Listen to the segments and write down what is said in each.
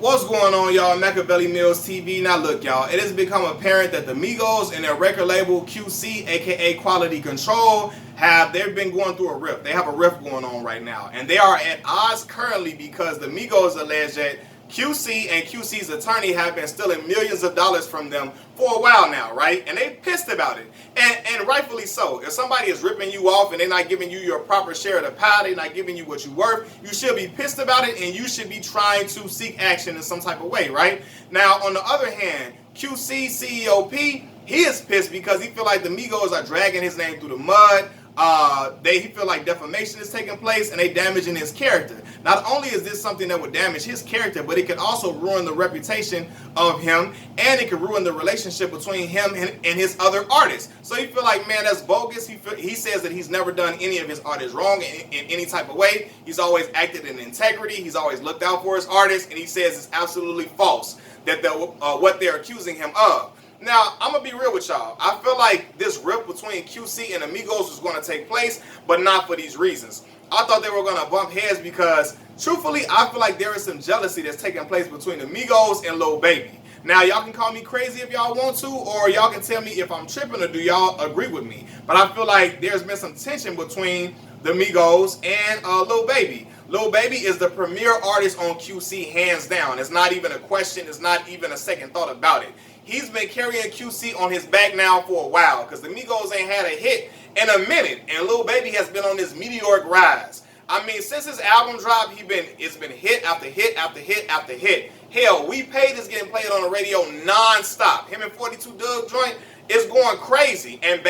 What's going on, y'all? Machiavelli Mills TV. Now look, y'all, it has become apparent that the Migos and their record label QC, aka Quality Control, they've been going through a rift. They have a rift going on right now, and they are at odds currently because the Migos allege that QC and QC's attorney have been stealing millions of dollars from them for a while now, right? And they pissed about it, and rightfully so. If somebody is ripping you off and they're not giving you your proper share of the pie, they're not giving you what you're worth, you should be pissed about it, and you should be trying to seek action in some type of way, right? Now, on the other hand, QC CEO P, he is pissed because he feel like the Migos are dragging his name through the mud. He feel like defamation is taking place and they damaging his character. Not only is this something that would damage his character, but it could also ruin the reputation of him, and it could ruin the relationship between him and his other artists. So he feel like, man, that's bogus. He says that he's never done any of his artists wrong in any type of way. He's always acted in integrity. He's always looked out for his artists, and he says it's absolutely false that what they're accusing him of. Now, I'm going to be real with y'all. I feel like this rift between QC and Amigos was going to take place, but not for these reasons. I thought they were going to bump heads because, truthfully, I feel like there is some jealousy that's taking place between the Migos and Lil Baby. Now, y'all can call me crazy if y'all want to, or y'all can tell me if I'm tripping, or do y'all agree with me. But I feel like there's been some tension between the Migos and Lil Baby. Lil Baby is the premier artist on QC, hands down. It's not even a question. It's not even a second thought about it. He's been carrying QC on his back now for a while because the Migos ain't had a hit in a minute, and Lil Baby has been on this meteoric rise. I mean, since his album dropped, it's been hit after hit after hit after hit. Hell, We Paid is getting played on the radio non-stop. Him and 42 Doug joint is going crazy. And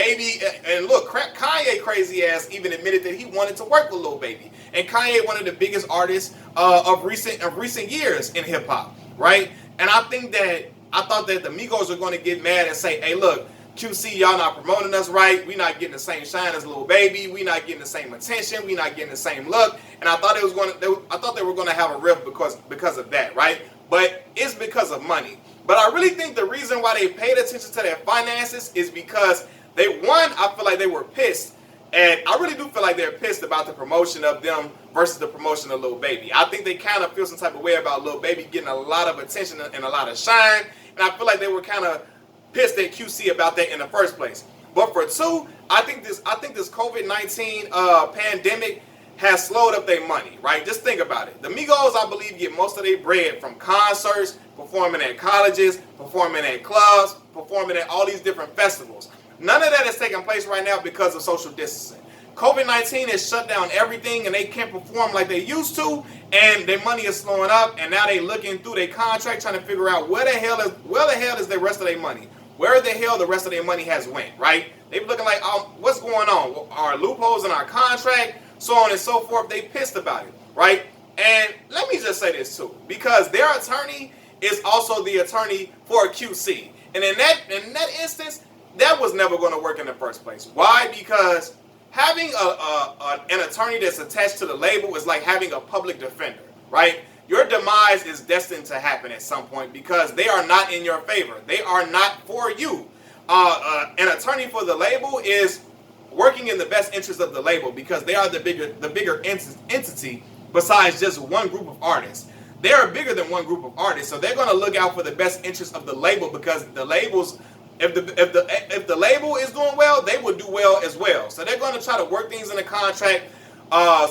look, Kanye crazy ass even admitted that he wanted to work with Lil Baby. And Kanye, one of the biggest artists of recent years in hip hop, right? And I thought that the Migos were going to get mad and say, hey, look, QC, y'all not promoting us right. We not getting the same shine as Lil Baby. We not getting the same attention. We not getting the same look. And I thought they were going to have a rift because of that, right? But it's because of money. But I really think the reason why they paid attention to their finances is because I feel like they were pissed. And I really do feel like they're pissed about the promotion of them versus the promotion of Lil Baby. I think they kind of feel some type of way about Lil Baby getting a lot of attention and a lot of shine. And I feel like they were kind of pissed at QC about that in the first place. But for two, I think this COVID-19 pandemic has slowed up their money, right? Just think about it. The Migos, I believe, get most of their bread from concerts, performing at colleges, performing at clubs, performing at all these different festivals. None of that is taking place right now because of social distancing. COVID-19 has shut down everything and they can't perform like they used to, and their money is slowing up, and now they looking through their contract trying to figure out where the hell is the rest of their money? Where the hell the rest of their money has went, right? They be looking like, what's going on? Are loopholes in our contract? So on and so forth. They pissed about it, right? And let me just say this too, because their attorney is also the attorney for QC. And in that instance, that was never going to work in the first place. Why? Because having an attorney that's attached to the label is like having a public defender, right? Your demise is destined to happen at some point because they are not in your favor. They are not for you. An attorney for the label is working in the best interest of the label because they are the bigger entity besides just one group of artists. They are bigger than one group of artists, so they're going to look out for the best interest of the label because the labels. If the label is doing well, they will do well as well. So they're going to try to work things in the contract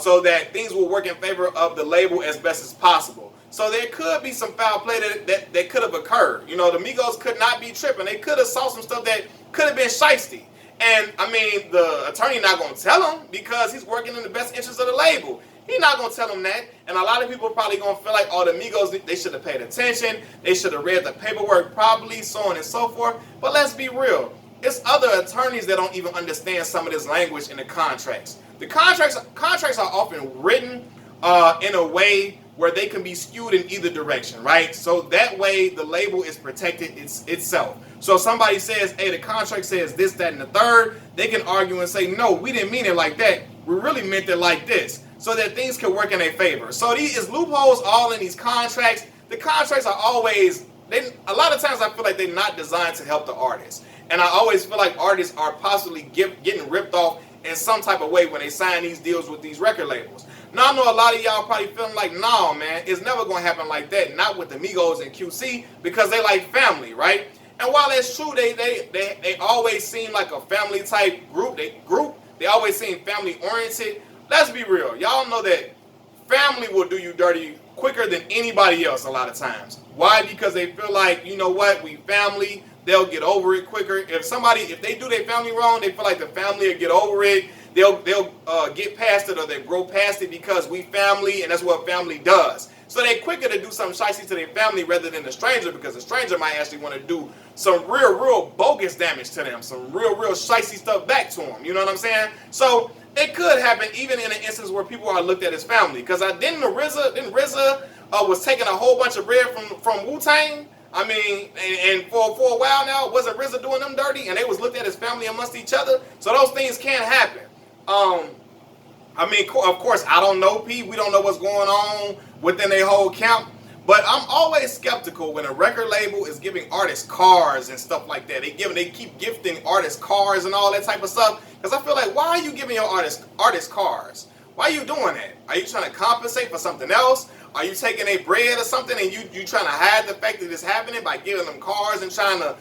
so that things will work in favor of the label as best as possible. So there could be some foul play that could have occurred. You know, the Migos could not be tripping. They could have saw some stuff that could have been shiesty. And, I mean, the attorney not going to tell them because he's working in the best interest of the label. He's not going to tell them that. And a lot of people are probably going to feel like, oh, the Migos, they should have paid attention. They should have read the paperwork properly, so on and so forth. But let's be real. It's other attorneys that don't even understand some of this language in the contracts. The contracts are often written in a way where they can be skewed in either direction, right? So that way the label is protected itself. So if somebody says, hey, the contract says this, that, and the third, they can argue and say, no, we didn't mean it like that. We really meant it like this, so that things can work in their favor. So these is loopholes all in these contracts. The contracts are always, a lot of times I feel like they're not designed to help the artists. And I always feel like artists are possibly getting ripped off in some type of way when they sign these deals with these record labels. Now, I know a lot of y'all probably feeling like, nah, man, it's never going to happen like that. Not with the Migos and QC, because they like family, right? And while that's true, they always seem like a family type group. They always seem family oriented. Let's be real. Y'all know that family will do you dirty quicker than anybody else a lot of times. Why? Because they feel like, you know what, we family. They'll get over it quicker. If they do their family wrong, they feel like the family will get over it. They'll get past it, or they'll grow past it because we family, and that's what family does. So they're quicker to do something shicey to their family rather than the stranger, because the stranger might actually want to do some real bogus damage to them, some real shicey stuff back to them. You know what I'm saying? So it could happen even in an instance where people are looked at as family. Because didn't RZA was taking a whole bunch of bread from Wu-Tang? I mean, and for a while now, wasn't RZA doing them dirty, and they was looked at as family amongst each other? So those things can happen. I mean, of course, I don't know, P. We don't know what's going on within their whole camp. But I'm always skeptical when a record label is giving artists cars and stuff like that. They keep gifting artists cars and all that type of stuff. Because I feel like, why are you giving your artists cars? Why are you doing that? Are you trying to compensate for something else? Are you taking a bread or something and you trying to hide the fact that it's happening by giving them cars and trying to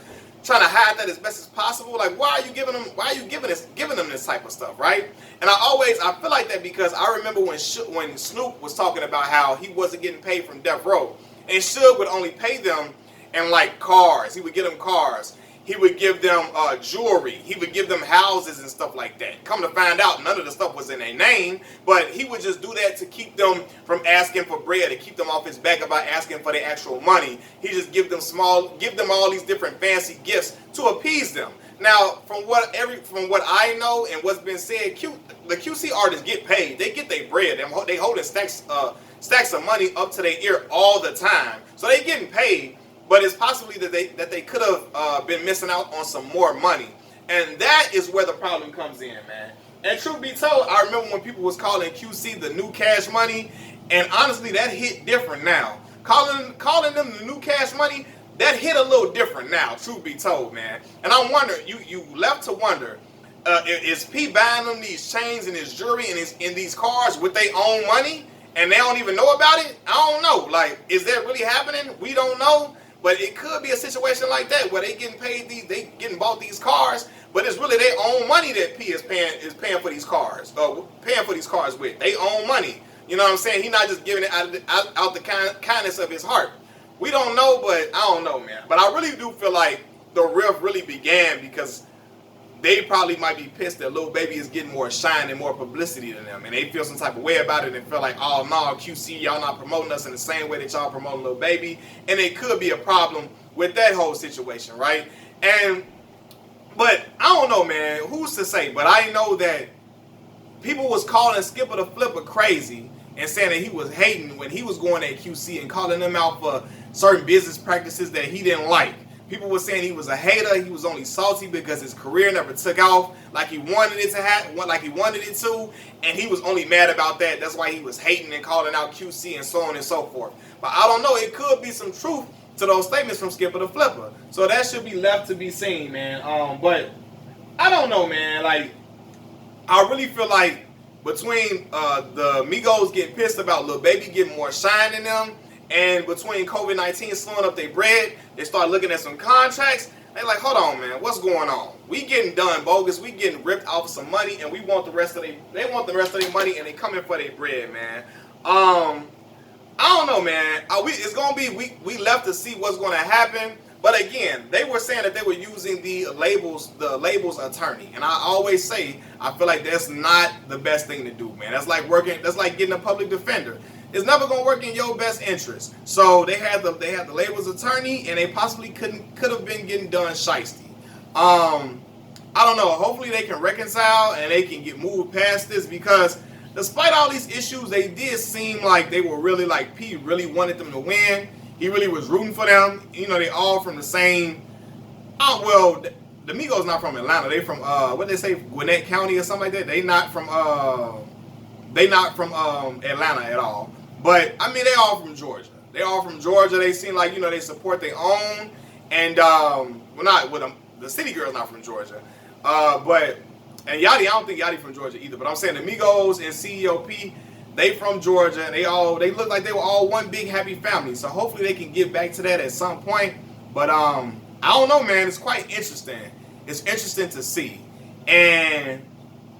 hide that as best as possible? Like, why are you giving them this type of stuff, right? And I feel like that because I remember when Snoop was talking about how he wasn't getting paid from Death Row, and Suge would only pay them in like cars. He would get them cars. He would give them jewelry. He would give them houses and stuff like that. Come to find out, none of the stuff was in their name, but he would just do that to keep them from asking for bread, to keep them off his back about asking for the actual money. He just give them all these different fancy gifts to appease them. Now, from what I know and what's been said, the QC artists get paid. They get their bread. They holding stacks of money up to their ear all the time, so they getting paid. But it's possibly that they could have been missing out on some more money. And that is where the problem comes in, man. And truth be told, I remember when people was calling QC the new Cash Money, and honestly, that hit different now. Calling them the new Cash Money, that hit a little different now, truth be told, man. And I wonder, you left to wonder, is P buying them these chains and his jewelry and in these cars with their own money, and they don't even know about it? I don't know. Like, is that really happening? We don't know. But it could be a situation like that where they getting bought these cars, but it's really their own money that P is paying for these cars, paying for these cars with. They own money. You know what I'm saying? He's not just giving it out the kindness of his heart. We don't know, but I don't know, man. But I really do feel like the rift really began because they probably might be pissed that Lil Baby is getting more shine and more publicity than them, and they feel some type of way about it and feel like, oh no, QC, y'all not promoting us in the same way that y'all promoting Lil Baby, and it could be a problem with that whole situation, right? But I don't know, man, who's to say? But I know that people was calling Skipper the Flipper crazy and saying that he was hating when he was going at QC and calling them out for certain business practices that he didn't like. People were saying he was a hater. He was only salty because his career never took off like he wanted it to, and he was only mad about that. That's why he was hating and calling out QC and so on and so forth. But I don't know. It could be some truth to those statements from Skipper the Flipper. So that should be left to be seen, man. But I don't know, man. Like, I really feel like between the Migos getting pissed about Lil Baby getting more shine in them, and between COVID-19 slowing up their bread, they start looking at some contracts. They're like, hold on, man, what's going on? We getting done bogus. We getting ripped off some money, and we want the rest of they want the rest of their money, and they coming for their bread, man. I don't know, man. It's gonna be we left to see what's gonna happen. But again, they were saying that they were using the label's attorney, and I always say I feel like that's not the best thing to do, man. That's like getting a public defender. It's never gonna work in your best interest. So they had the label's attorney, and they possibly could have been getting done shiesty. I don't know. Hopefully they can reconcile and they can get moved past this, because despite all these issues, they did seem like they were really, like, P really wanted them to win. He really was rooting for them. You know, they all from the same. Well, the Migos not from Atlanta. They from what they say, Gwinnett County or something like that. They not from Atlanta at all. But I mean, they all from Georgia. They all from Georgia. They seem like, you know, they support their own. And the City Girl's not from Georgia. And Yachty, I don't think Yachty from Georgia either. But I'm saying the Migos and CEOP, They from Georgia, and they look like they were all one big happy family. So hopefully they can get back to that at some point. But I don't know, man. It's quite interesting. It's interesting to see.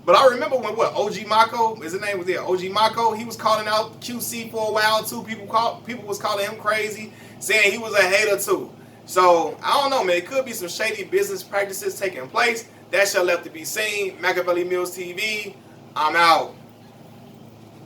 But I remember when OG Mako, his name was OG Mako. He was calling out QC for a while too. People was calling him crazy, saying he was a hater too. So I don't know, man. It could be some shady business practices taking place. That shall left to be seen. Machiavelli Mills TV. I'm out.